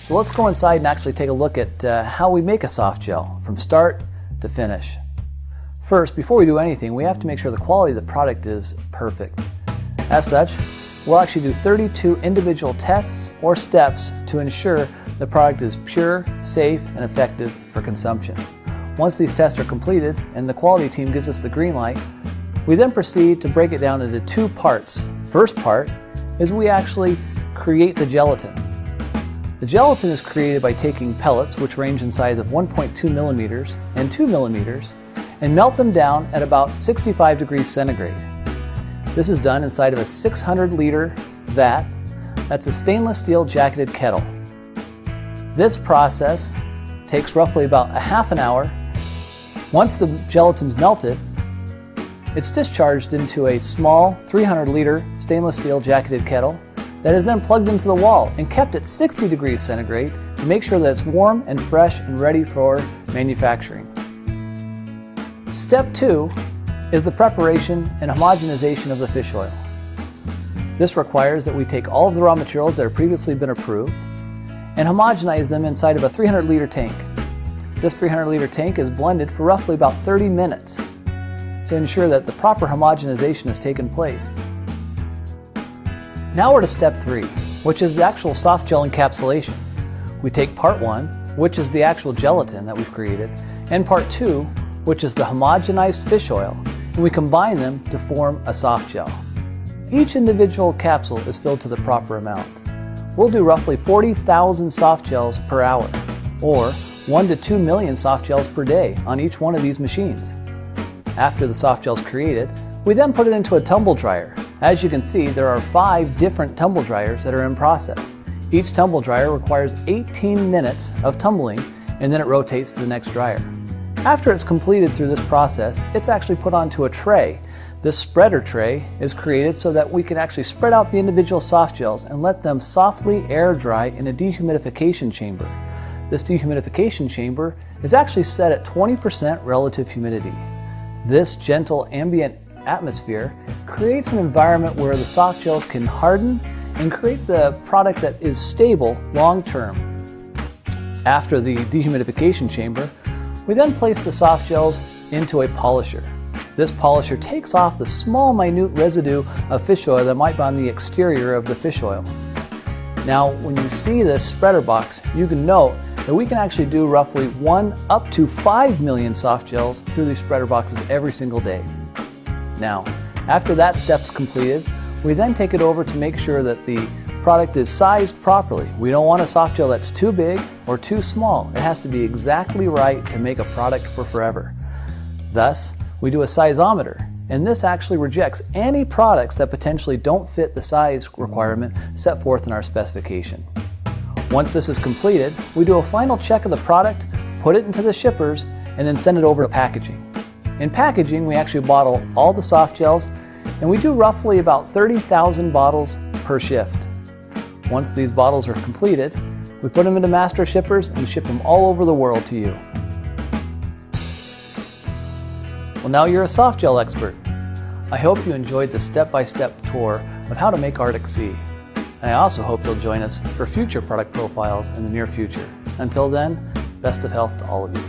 So let's go inside and actually take a look at how we make a soft gel from start to finish. First, before we do anything, we have to make sure the quality of the product is perfect. As such, we'll actually do 32 individual tests or steps to ensure the product is pure, safe, and effective for consumption. Once these tests are completed and the quality team gives us the green light, we then proceed to break it down into two parts. First part is we actually create the gelatin. The gelatin is created by taking pellets, which range in size of 1.2 millimeters and 2 millimeters, and melt them down at about 65 degrees centigrade. This is done inside of a 600-liter vat. That's a stainless steel jacketed kettle. This process takes roughly about a half an hour. Once the gelatin's melted, it's discharged into a small 300-liter stainless steel jacketed kettle that is then plugged into the wall and kept at 60 degrees centigrade to make sure that it's warm and fresh and ready for manufacturing. Step 2 is the preparation and homogenization of the fish oil. This requires that we take all of the raw materials that have previously been approved and homogenize them inside of a 300-liter tank. This 300-liter tank is blended for roughly about 30 minutes to ensure that the proper homogenization has taken place. Now we're to step 3, which is the actual soft gel encapsulation. We take part 1, which is the actual gelatin that we've created, and part 2, which is the homogenized fish oil, and we combine them to form a soft gel. Each individual capsule is filled to the proper amount. We'll do roughly 40,000 soft gels per hour, or 1 to 2 million soft gels per day on each one of these machines. After the soft gel is created, we then put it into a tumble dryer. As you can see, there are 5 different tumble dryers that are in process. Each tumble dryer requires 18 minutes of tumbling, and then it rotates to the next dryer. After it's completed through this process, it's actually put onto a tray. This spreader tray is created so that we can actually spread out the individual soft gels and let them softly air dry in a dehumidification chamber. This dehumidification chamber is actually set at 20% relative humidity. This gentle ambient atmosphere creates an environment where the soft gels can harden and create the product that is stable long term. After the dehumidification chamber, we then place the soft gels into a polisher. This polisher takes off the small minute residue of fish oil that might be on the exterior of the fish oil. Now when you see this spreader box, you can note that we can actually do roughly 1 up to 5 million soft gels through these spreader boxes every single day. Now, after that step's completed, we then take it over to make sure that the product is sized properly. We don't want a soft gel that's too big or too small. It has to be exactly right to make a product for forever. Thus, we do a sizeometer, and this actually rejects any products that potentially don't fit the size requirement set forth in our specification. Once this is completed, we do a final check of the product, put it into the shippers, and then send it over to packaging. In packaging, we actually bottle all the soft gels, and we do roughly about 30,000 bottles per shift. Once these bottles are completed, we put them into master shippers and ship them all over the world to you. Well, now you're a soft gel expert. I hope you enjoyed the step-by-step tour of how to make Arctic Sea. And I also hope you'll join us for future product profiles in the near future. Until then, best of health to all of you.